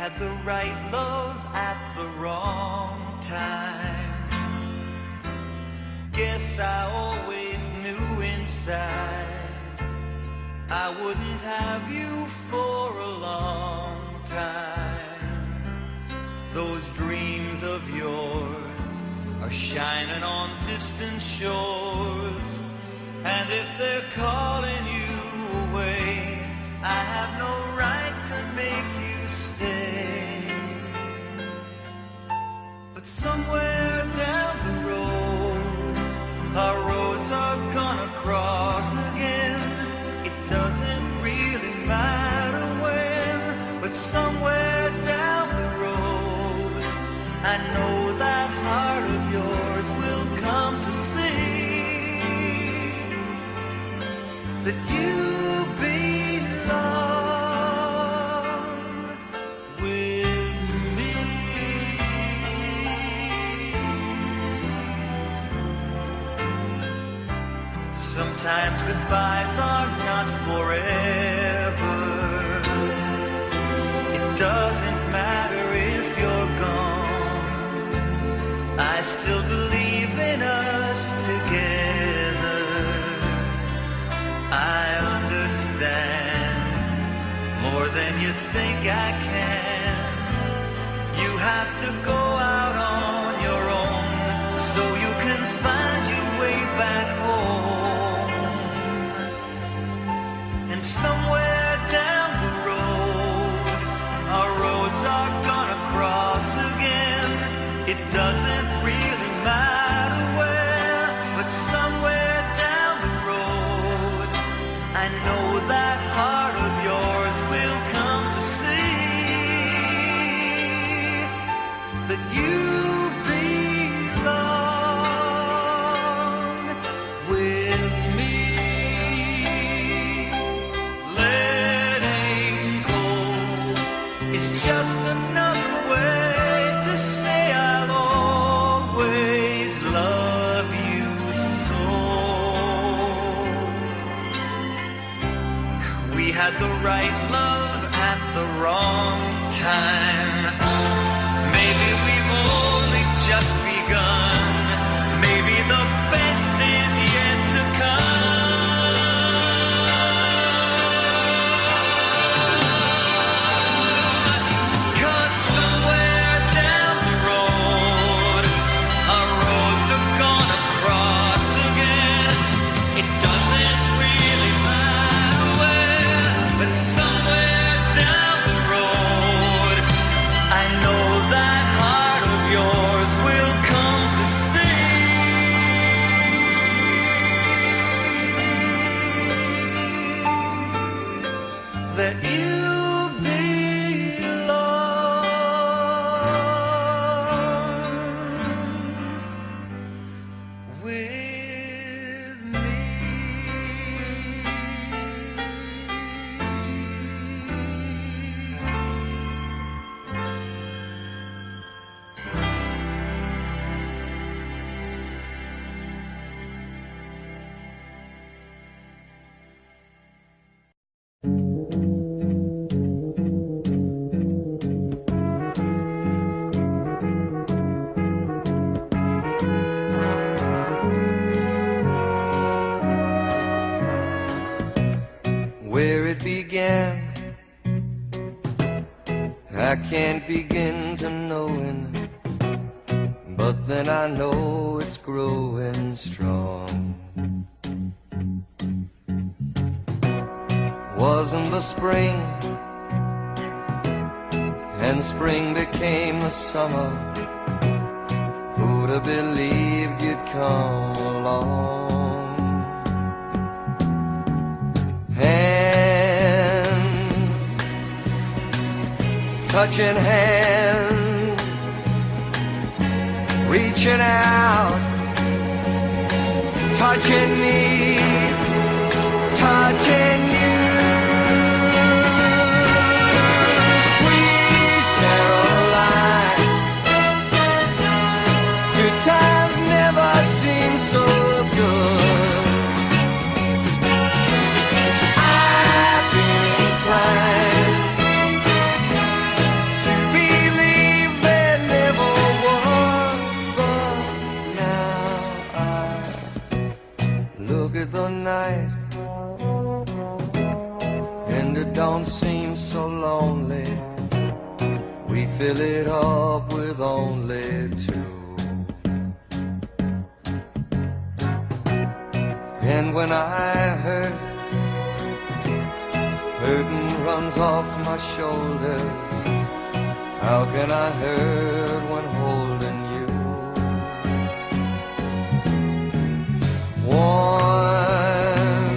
had the right love at the wrong time. Guess I always knew inside I wouldn't have you for a long time. Those dreams of yours are shining on distant shores, and if they're calling you away, I have no right to make you stay. But somewhere down the road, our roads are gonna cross again. It doesn't really matter when, but somewhere down the road, I know that heart of yours will come to see that you belong with me. Sometimes goodbyes are not forever. It doesn't matter if you're gone. I still believe in us together. I understand more than you think I can. You have to go out on your own so you can find your way back home. And somewhere down the road, our roads are gonna cross again. It doesn't really matter where, but somewhere down the road, I know that heart of yours will come to see that you belong with me. Letting go is just another way to say I'll always love you so. We had the right love at the wrong time. Maybe we've only just begun. Maybe the best is yet to come. 'Cause somewhere down the road, our roads are gonna cross again. It doesn't really matter where, but somewhere down the road, I know that heart of yours will come to see that you belong with me. Where it began, I can't begin to knowing, but then I know it's growing strong. Wasn't the spring, and spring became the summer. Who'd have believed you'd come along? Touching hands, reaching out, touching me, touching you. Sweet Caroline, good times never seem so good. I've been inclined to fill it up with only two. And when I hurt, burden runs off my shoulders. How can I hurt when holding you? Warm,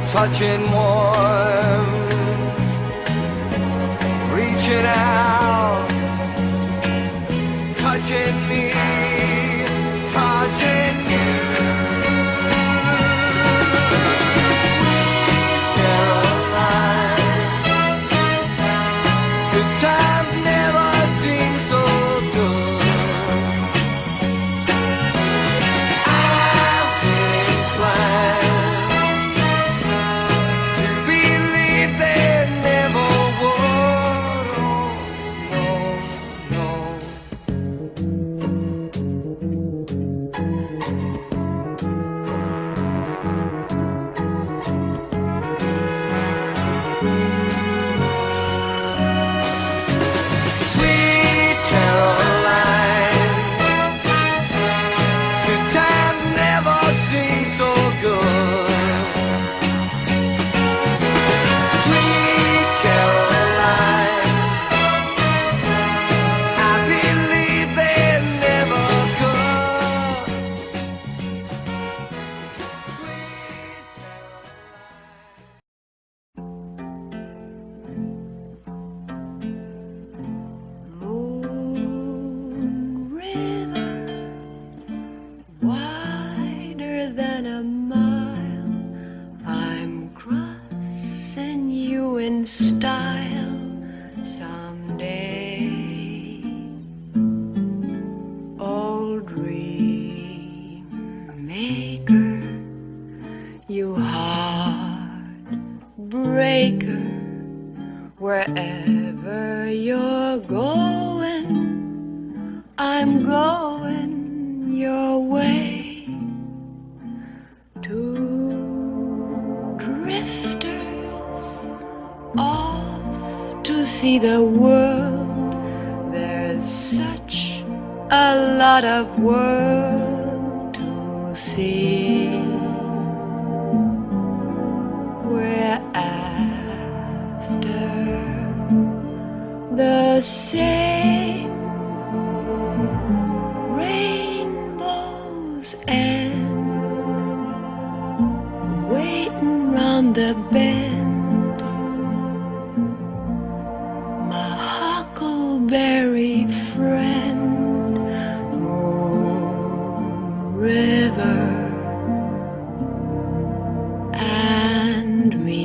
touching warm, reaching out, touching me, touching you. Times never seem so good. I've been inclined to believe they never would. Oh, no, Sweet Caroline, good times never seem so good. Sweet Caroline, I believe they never could. Sweet Wider than a mile, I'm crossing you in style someday. Old dream maker, you heartbreaker, wherever you're going, I'm going your way. Two drifters off to see the world. There's such a lot of world to see. We're after the same rainbows and waiting round the bend. My huckleberry friend, Moon River and me.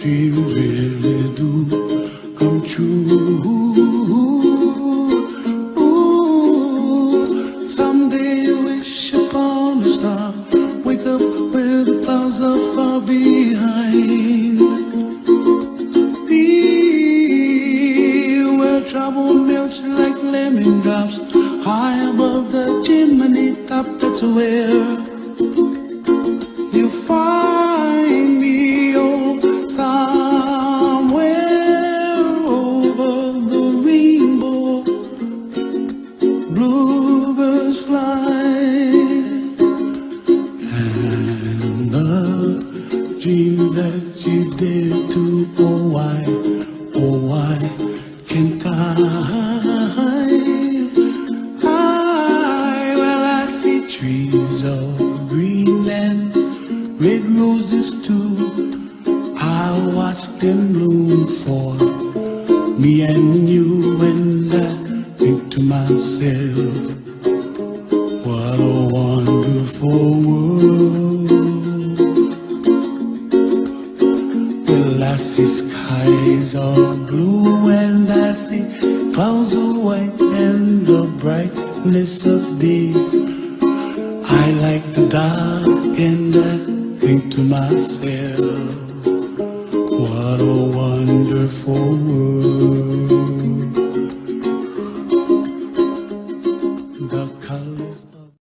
dreams really do come true. Ooh, someday you wish upon a star, wake up where the clouds are far behind. Be where trouble melts like lemon drops, high above the chimney top. That's where you find me, oh, somewhere over the rainbow. Bluebirds fly, and the dream that you did to, oh why can't I? Well, I see trees of green and red roses too. I watch them bloom for me and you, and I think to myself, what a wonderful world. Well, I see skies of blue and I see clouds of white and the brightness of day. I like the dark and I think to myself, what a wonderful world.